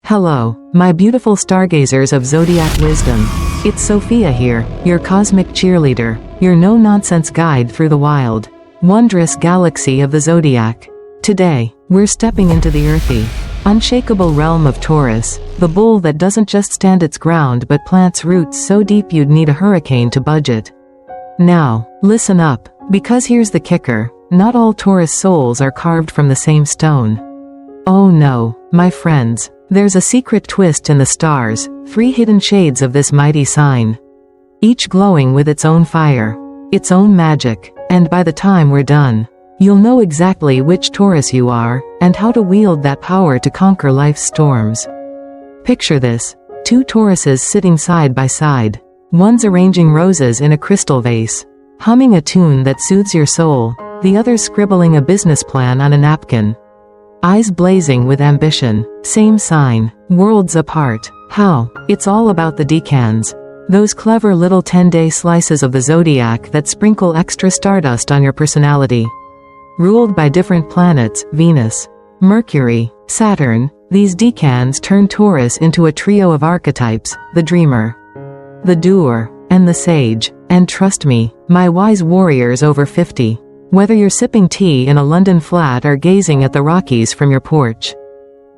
Hello, my beautiful stargazers of Zodiac wisdom. It's Sophia here, your cosmic cheerleader, your no-nonsense guide through the wild, wondrous galaxy of the Zodiac. Today, we're stepping into the earthy, unshakable realm of Taurus, the bull that doesn't just stand its ground but plants roots so deep you'd need a hurricane to budge it. Now, listen up, because here's the kicker, not all Taurus souls are carved from the same stone. Oh no, my friends, there's a secret twist in the stars, 3 hidden shades of this mighty sign. Each glowing with its own fire, its own magic, and by the time we're done, you'll know exactly which Taurus you are, and how to wield that power to conquer life's storms. Picture this, 2 Tauruses sitting side by side. One's arranging roses in a crystal vase, humming a tune that soothes your soul, the other's scribbling a business plan on a napkin. Eyes blazing with ambition, same sign, worlds apart. How? It's all about the decans. Those clever little 10-day slices of the Zodiac that sprinkle extra stardust on your personality. Ruled by different planets, Venus, Mercury, Saturn, these decans turn Taurus into a trio of archetypes, the dreamer, the doer, and the sage. And trust me, my wise warriors over 50. Whether you're sipping tea in a London flat or gazing at the Rockies from your porch.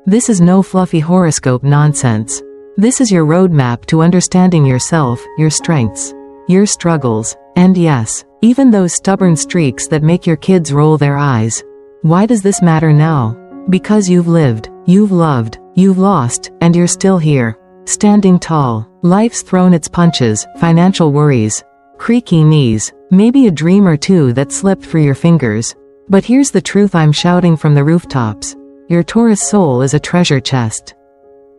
This is no fluffy horoscope nonsense. This is your roadmap to understanding yourself, your strengths, your struggles, and yes, even those stubborn streaks that make your kids roll their eyes. Why does this matter now? Because you've lived, you've loved, you've lost, and you're still here. Standing tall. Life's thrown its punches, financial worries, creaky knees, maybe a dream or two that slipped through your fingers. But here's the truth I'm shouting from the rooftops. Your Taurus soul is a treasure chest.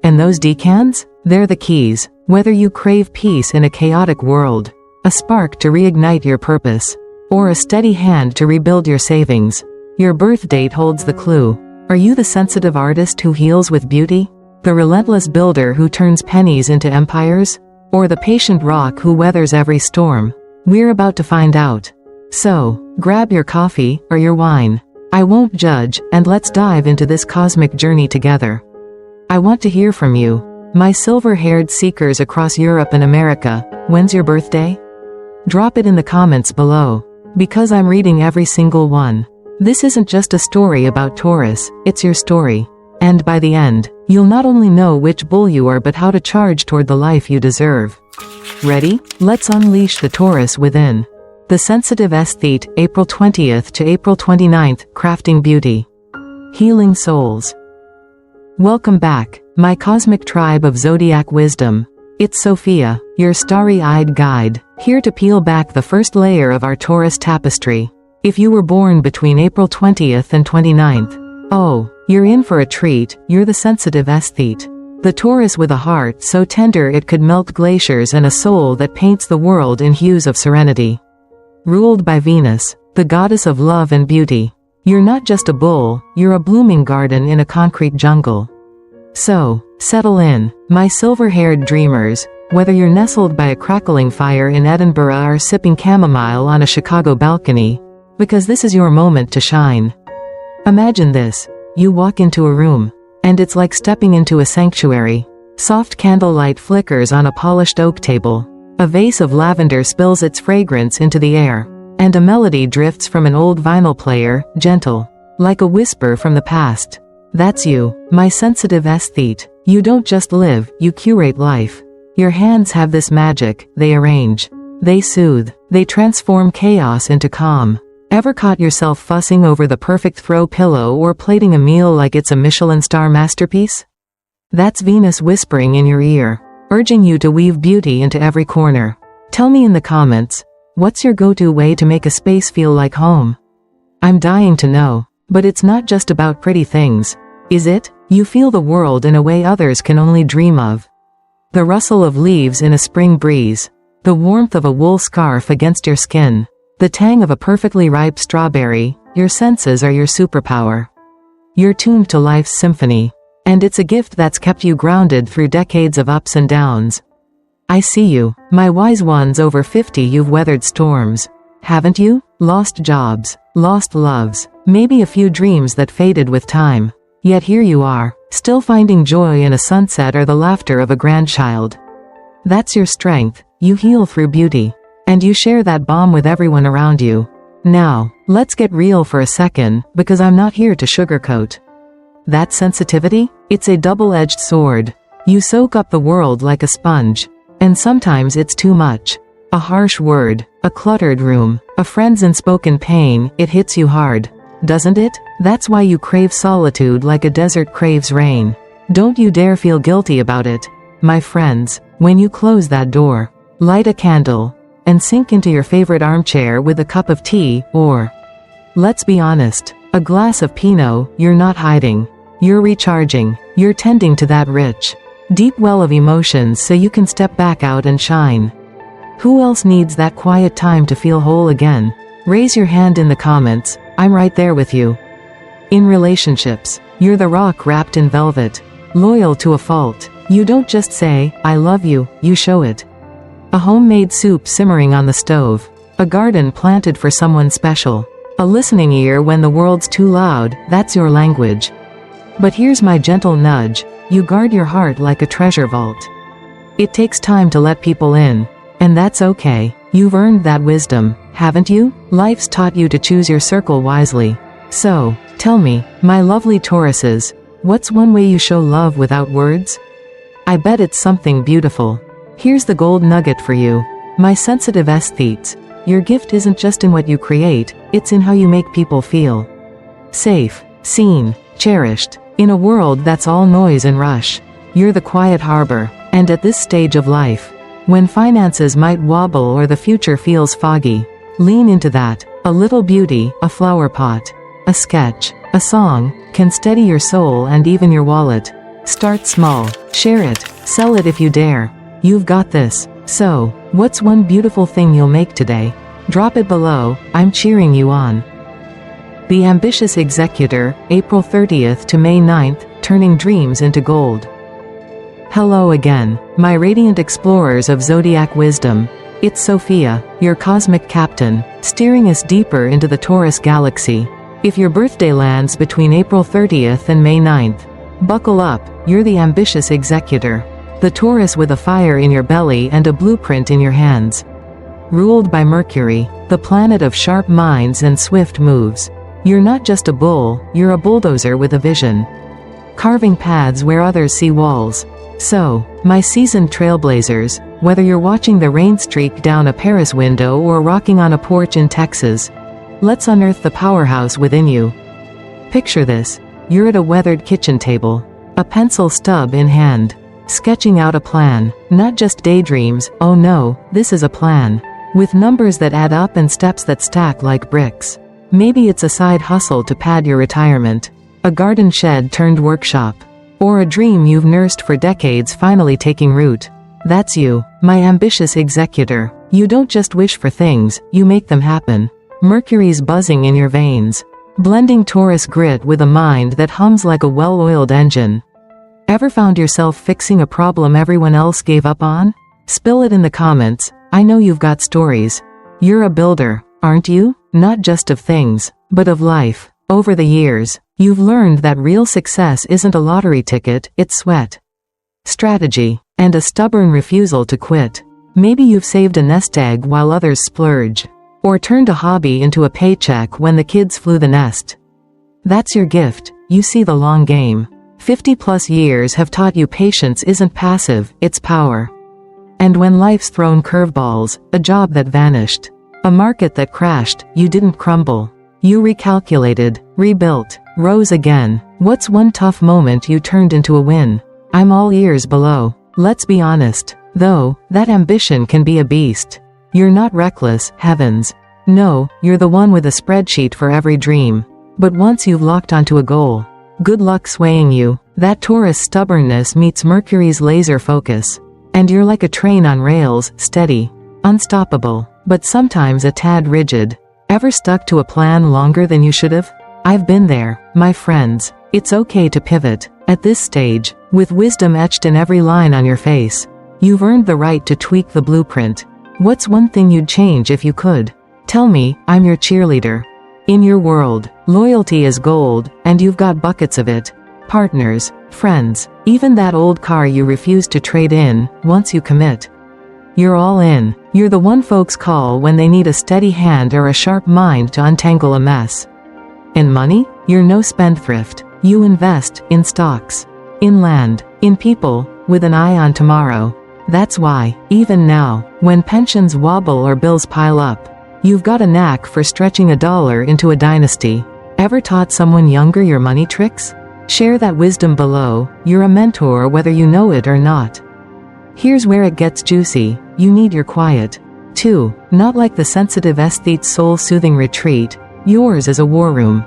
And those decans? They're the keys. Whether you crave peace in a chaotic world, a spark to reignite your purpose, or a steady hand to rebuild your savings, your birth date holds the clue. Are you the sensitive artist who heals with beauty? The relentless builder who turns pennies into empires? Or the patient rock who weathers every storm? We're about to find out. So, grab your coffee, or your wine. I won't judge, and let's dive into this cosmic journey together. I want to hear from you, my silver-haired seekers across Europe and America. When's your birthday? Drop it in the comments below, because I'm reading every single one. This isn't just a story about Taurus, it's your story. And by the end, you'll not only know which bull you are but how to charge toward the life you deserve. Ready? Let's unleash the Taurus within. The Sensitive Aesthete, April 20th to April 29th, Crafting Beauty. Healing Souls. Welcome back, my cosmic tribe of Zodiac wisdom. It's Sophia, your starry-eyed guide, here to peel back the first layer of our Taurus tapestry. If you were born between April 20th and 29th, oh, you're in for a treat. You're the Sensitive Aesthete. The Taurus with a heart so tender it could melt glaciers and a soul that paints the world in hues of serenity. Ruled by Venus, the goddess of love and beauty. You're not just a bull, you're a blooming garden in a concrete jungle. So, settle in, my silver-haired dreamers, whether you're nestled by a crackling fire in Edinburgh or sipping chamomile on a Chicago balcony, because this is your moment to shine. Imagine this. You walk into a room, and it's like stepping into a sanctuary. Soft candlelight flickers on a polished oak table. A vase of lavender spills its fragrance into the air, and a melody drifts from an old vinyl player, gentle, like a whisper from the past. That's you, my sensitive aesthete. You don't just live, you curate life. Your hands have this magic, they arrange, they soothe, they transform chaos into calm. Ever caught yourself fussing over the perfect throw pillow or plating a meal like it's a Michelin star masterpiece? That's Venus whispering in your ear, urging you to weave beauty into every corner. Tell me in the comments, what's your go-to way to make a space feel like home? I'm dying to know, but it's not just about pretty things, is it? You feel the world in a way others can only dream of. The rustle of leaves in a spring breeze, the warmth of a wool scarf against your skin, the tang of a perfectly ripe strawberry. Your senses are your superpower. You're tuned to life's symphony, and it's a gift that's kept you grounded through decades of ups and downs. I see you, my wise ones over 50. You've weathered storms, haven't you? Lost jobs, lost loves, maybe a few dreams that faded with time. Yet here you are, Still finding joy in a sunset or the laughter of a grandchild. That's your strength. You heal through beauty. And you share that balm with everyone around you. Now, let's get real for a second, because I'm not here to sugarcoat. That sensitivity? It's a double-edged sword. You soak up the world like a sponge. And sometimes it's too much. A harsh word, a cluttered room, a friend's unspoken pain, it hits you hard. Doesn't it? That's why you crave solitude like a desert craves rain. Don't you dare feel guilty about it. My friends, when you close that door, light a candle, and sink into your favorite armchair with a cup of tea, or, let's be honest, a glass of Pinot, you're not hiding. You're recharging. You're tending to that rich, deep well of emotions so you can step back out and shine. Who else needs that quiet time to feel whole again? Raise your hand in the comments. I'm right there with you. In relationships, you're the rock wrapped in velvet, loyal to a fault. You don't just say, I love you, you show it. A homemade soup simmering on the stove, a garden planted for someone special, a listening ear when the world's too loud, that's your language. But here's my gentle nudge, you guard your heart like a treasure vault. It takes time to let people in, and that's okay. You've earned that wisdom, haven't you? Life's taught you to choose your circle wisely. So, tell me, my lovely Tauruses, what's one way you show love without words? I bet it's something beautiful. Here's the gold nugget for you. My sensitive aesthetes, your gift isn't just in what you create, it's in how you make people feel. Safe, seen, cherished. In a world that's all noise and rush, you're the quiet harbor. And at this stage of life, when finances might wobble or the future feels foggy, lean into that. A little beauty, a flower pot, a sketch, a song, can steady your soul and even your wallet. Start small, share it, sell it if you dare. You've got this. So, what's one beautiful thing you'll make today? Drop it below, I'm cheering you on. The Ambitious Executor, April 30th to May 9th, turning dreams into gold. Hello again, my radiant explorers of Zodiac wisdom. It's Sophia, your cosmic captain, steering us deeper into the Taurus galaxy. If your birthday lands between April 30th and May 9th, buckle up, you're the Ambitious Executor. The Taurus with a fire in your belly and a blueprint in your hands. Ruled by Mercury, the planet of sharp minds and swift moves. You're not just a bull, you're a bulldozer with a vision. Carving paths where others see walls. So, my seasoned trailblazers, whether you're watching the rain streak down a Paris window or rocking on a porch in Texas, let's unearth the powerhouse within you. Picture this, you're at a weathered kitchen table, a pencil stub in hand, sketching out a plan, not just daydreams, oh no, this is a plan. With numbers that add up and steps that stack like bricks. Maybe it's a side hustle to pad your retirement, a garden shed turned workshop, or a dream you've nursed for decades finally taking root. That's you, my ambitious executor. You don't just wish for things, you make them happen. Mercury's buzzing in your veins, blending Taurus grit with a mind that hums like a well-oiled engine. Ever found yourself fixing a problem everyone else gave up on? Spill it in the comments, I know you've got stories. You're a builder, aren't you? Not just of things, but of life. Over the years, you've learned that real success isn't a lottery ticket, it's sweat, strategy, and a stubborn refusal to quit. Maybe you've saved a nest egg while others splurge, or turned a hobby into a paycheck when the kids flew the nest. That's your gift, you see the long game. 50+ years have taught you patience isn't passive, it's power. And when life's thrown curveballs, a job that vanished, a market that crashed, you didn't crumble. You recalculated, rebuilt, rose again. What's one tough moment you turned into a win? I'm all ears below. Let's be honest, though, that ambition can be a beast. You're not reckless, heavens. No, you're the one with a spreadsheet for every dream. But once you've locked onto a goal, good luck swaying you. That Taurus stubbornness meets Mercury's laser focus. And you're like a train on rails, steady, unstoppable, but sometimes a tad rigid. Ever stuck to a plan longer than you should have? I've been there, my friends. It's okay to pivot. At this stage, with wisdom etched in every line on your face, you've earned the right to tweak the blueprint. What's one thing you'd change if you could? Tell me, I'm your cheerleader. In your world, loyalty is gold, and you've got buckets of it. Partners, Friends, even that old car you refuse to trade in, once you commit. You're all in. You're the one folks call when they need a steady hand or a sharp mind to untangle a mess. In money, you're no spendthrift. You invest in stocks, in land, in people, with an eye on tomorrow. That's why, even now, when pensions wobble or bills pile up, you've got a knack for stretching a dollar into a dynasty. Ever taught someone younger your money tricks? Share that wisdom below. You're a mentor whether you know it or not. Here's where it gets juicy. You need your quiet. 2. Not like the sensitive aesthete soul-soothing retreat. Yours is a war room.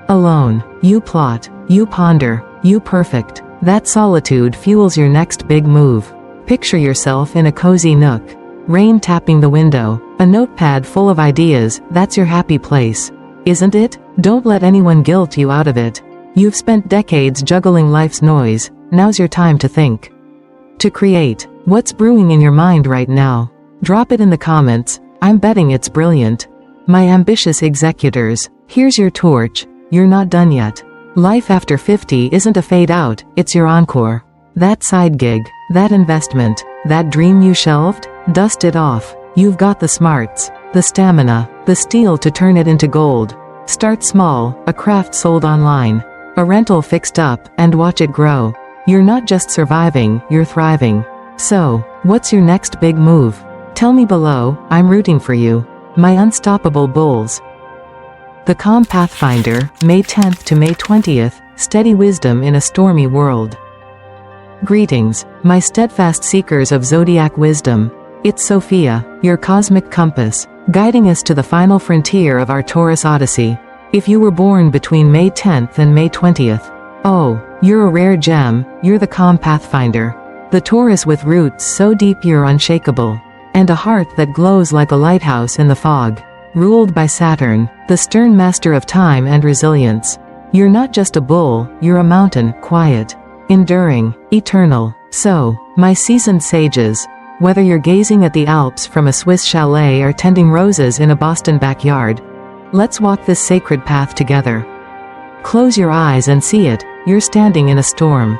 Alone. You plot. You ponder. You perfect. That solitude fuels your next big move. Picture yourself in a cozy nook. Rain tapping the window. A notepad full of ideas. That's your happy place. Isn't it? Don't let anyone guilt you out of it. You've spent decades juggling life's noise. Now's your time to think. To create. What's brewing in your mind right now? Drop it in the comments. I'm betting it's brilliant. My ambitious executors, here's your torch. You're not done yet. Life after 50 isn't a fade out, it's your encore. That side gig, that investment, that dream you shelved, dust it off. You've got the smarts, the stamina, the steel to turn it into gold. Start small, a craft sold online, a rental fixed up, and watch it grow. You're not just surviving, you're thriving. So, what's your next big move? Tell me below. I'm rooting for you. My unstoppable bulls. The Calm Pathfinder, May 10th to May 20th, steady wisdom in a stormy world. Greetings, my steadfast seekers of Zodiac wisdom. It's Sophia, your cosmic compass, guiding us to the final frontier of our Taurus odyssey. If you were born between May 10th and May 20th, oh, you're a rare gem. You're the Calm Pathfinder. The Taurus with roots so deep you're unshakable, and a heart that glows like a lighthouse in the fog. Ruled by Saturn, the stern master of time and resilience. You're not just a bull, you're a mountain, quiet, enduring, eternal. So, my seasoned sages, whether you're gazing at the Alps from a Swiss chalet or tending roses in a Boston backyard, let's walk this sacred path together. Close your eyes and see it. You're standing in a storm.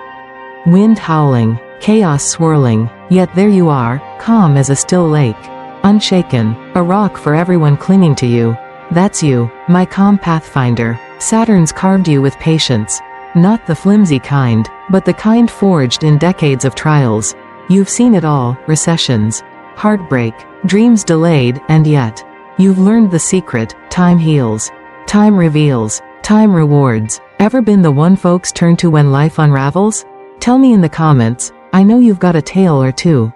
Wind howling, chaos swirling, yet there you are, calm as a still lake. Unshaken, a rock for everyone clinging to you. That's you, my Calm Pathfinder. Saturn's carved you with patience. Not the flimsy kind, but the kind forged in decades of trials. You've seen it all, recessions, heartbreak, dreams delayed, and yet, you've learned the secret. Time heals. Time reveals. Time rewards. Ever been the one folks turn to when life unravels? Tell me in the comments. I know you've got a tale or two.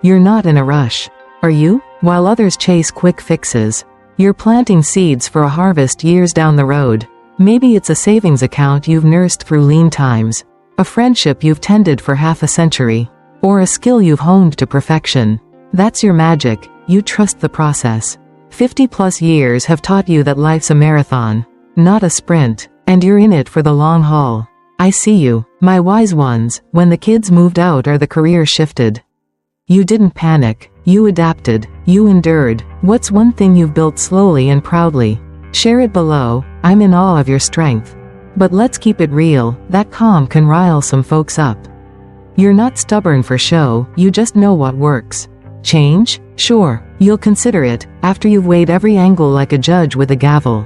You're not in a rush. Are you? While others chase quick fixes, you're planting seeds for a harvest years down the road. Maybe it's a savings account you've nursed through lean times, a friendship you've tended for half a century, or a skill you've honed to perfection. That's your magic. You trust the process. 50+ years have taught you that life's a marathon, not a sprint, and you're in it for the long haul. I see you, my wise ones, when the kids moved out or the career shifted. You didn't panic. You adapted. You endured. What's one thing you've built slowly and proudly? Share it below. I'm in awe of your strength. But let's keep it real. That calm can rile some folks up. You're not stubborn for show. You just know what works. Change? Sure. You'll consider it, after you've weighed every angle like a judge with a gavel.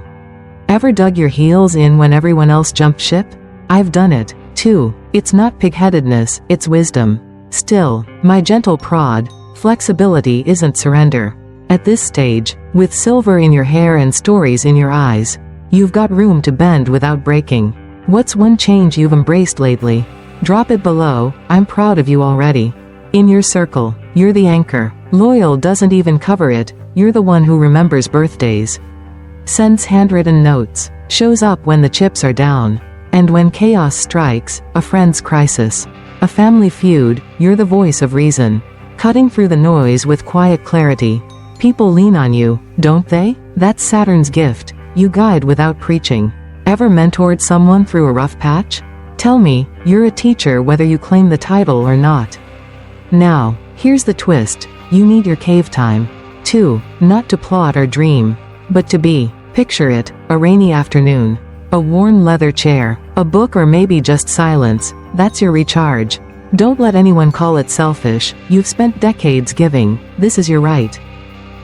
Ever dug your heels in when everyone else jumped ship? I've done it, too. It's not pig-headedness, it's wisdom. Still, my gentle prod, flexibility isn't surrender. At this stage, with silver in your hair and stories in your eyes, you've got room to bend without breaking. What's one change you've embraced lately? Drop it below. I'm proud of you already. In your circle, you're the anchor. Loyal doesn't even cover it. You're the one who remembers birthdays, sends handwritten notes, shows up when the chips are down, and when chaos strikes, a friend's crisis, a family feud, you're the voice of reason, cutting through the noise with quiet clarity. People lean on you, don't they? That's Saturn's gift. You guide without preaching. Ever mentored someone through a rough patch? Tell me, you're a teacher whether you claim the title or not. Now, here's the twist. You need your cave time. 2. Not to plot or dream, but to be. Picture it, a rainy afternoon, a worn leather chair, a book or maybe just silence, that's your recharge. Don't let anyone call it selfish, you've spent decades giving, this is your right.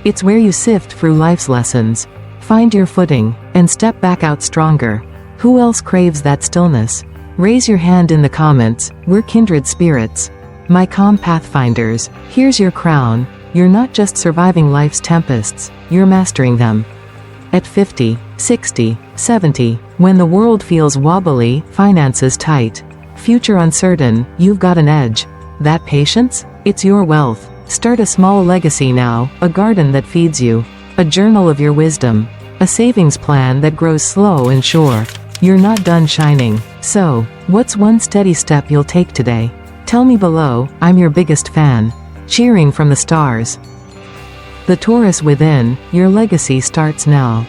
It's where you sift through life's lessons, find your footing, and step back out stronger. Who else craves that stillness? Raise your hand in the comments, we're kindred spirits. My Calm Pathfinders, here's your crown, you're not just surviving life's tempests, you're mastering them. At 50, 60, 70, when the world feels wobbly, finances tight, future uncertain, you've got an edge. That patience? It's your wealth. Start a small legacy now, a garden that feeds you, a journal of your wisdom, a savings plan that grows slow and sure. You're not done shining. So, what's one steady step you'll take today? Tell me below, I'm your biggest fan. Cheering from the stars. The Taurus within, your legacy starts now.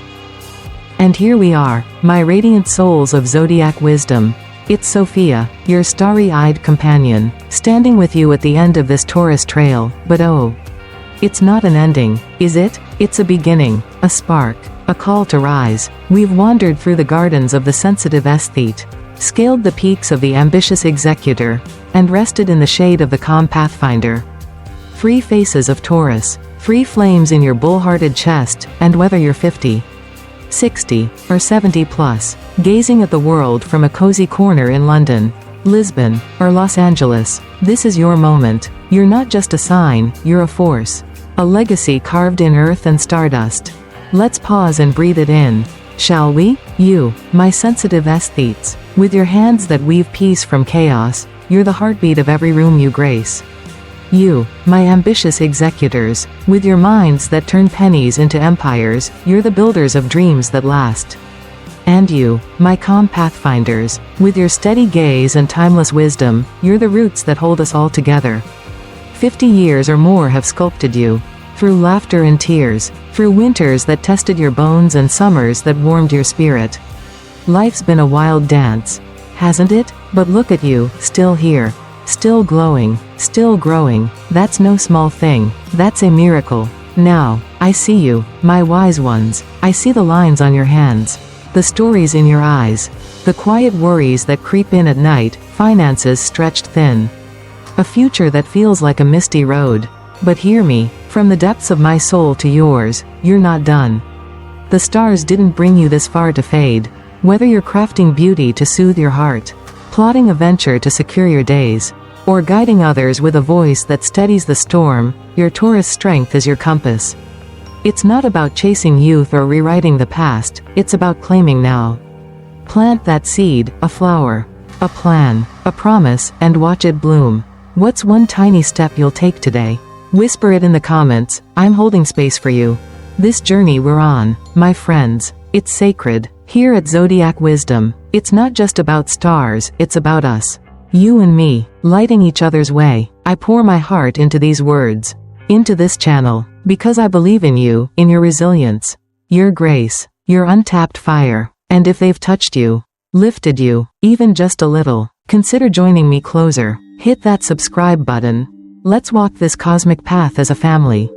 And here we are, my radiant souls of Zodiac wisdom. It's Sophia, your starry-eyed companion, standing with you at the end of this Taurus trail, but oh, it's not an ending, is it? It's a beginning, a spark, a call to rise. We've wandered through the gardens of the sensitive Aesthete, scaled the peaks of the ambitious Executor, and rested in the shade of the Calm Pathfinder. 3 faces of Taurus, 3 flames in your bull-hearted chest, and whether you're 50, 60, or 70 plus, gazing at the world from a cozy corner in London, Lisbon, or Los Angeles, this is your moment. You're not just a sign, you're a force. A legacy carved in earth and stardust. Let's pause and breathe it in, shall we? You, my sensitive aesthetes, with your hands that weave peace from chaos, you're the heartbeat of every room you grace. You, my ambitious executors, with your minds that turn pennies into empires, you're the builders of dreams that last. And you, my Calm Pathfinders, with your steady gaze and timeless wisdom, you're the roots that hold us all together. 50 years or more have sculpted you, through laughter and tears, through winters that tested your bones and summers that warmed your spirit. Life's been a wild dance, hasn't it? But look at you, still here. Still glowing, still growing, that's no small thing, that's a miracle. Now, I see you, my wise ones, I see the lines on your hands, the stories in your eyes, the quiet worries that creep in at night, finances stretched thin. A future that feels like a misty road. But hear me, from the depths of my soul to yours, you're not done. The stars didn't bring you this far to fade. Whether you're crafting beauty to soothe your heart, plotting a venture to secure your days, or guiding others with a voice that steadies the storm, your Taurus strength is your compass. It's not about chasing youth or rewriting the past, it's about claiming now. Plant that seed, a flower, a plan, a promise, and watch it bloom. What's one tiny step you'll take today? Whisper it in the comments, I'm holding space for you. This journey we're on, my friends, it's sacred. Here at Zodiac Wisdom, it's not just about stars, it's about us. You and me, lighting each other's way. I pour my heart into these words, into this channel, because I believe in you, in your resilience, your grace, your untapped fire, and if they've touched you, lifted you, even just a little, consider joining me closer. Hit that subscribe button. Let's walk this cosmic path as a family.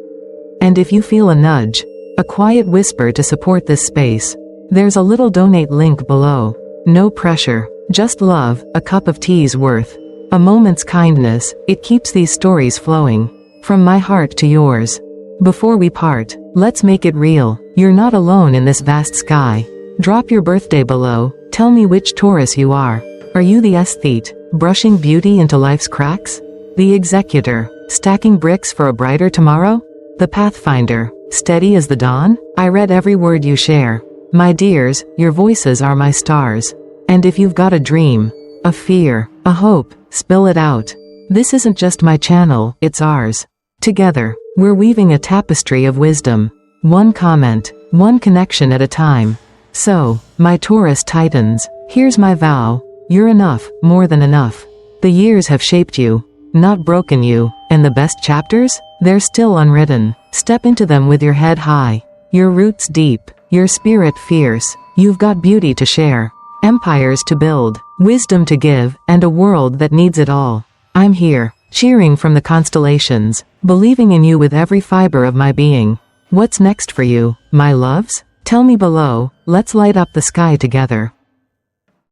And if you feel a nudge, a quiet whisper to support this space, there's a little donate link below. No pressure. Just love, a cup of tea's worth. A moment's kindness, it keeps these stories flowing. From my heart to yours. Before we part, let's make it real. You're not alone in this vast sky. Drop your birthday below, tell me which Taurus you are. Are you the Aesthete, brushing beauty into life's cracks? The Executor, stacking bricks for a brighter tomorrow? The Pathfinder, steady as the dawn? I read every word you share. My dears, your voices are my stars. And if you've got a dream, a fear, a hope, spill it out. This isn't just my channel, it's ours. Together, we're weaving a tapestry of wisdom. One comment, one connection at a time. So, my Taurus Titans, here's my vow. You're enough, more than enough. The years have shaped you, not broken you, and the best chapters? They're still unwritten. Step into them with your head high, your roots deep, your spirit fierce. You've got beauty to share. Empires to build, wisdom to give, and a world that needs it all. I'm here, cheering from the constellations, believing in you with every fiber of my being. What's next for you, my loves? Tell me below, let's light up the sky together.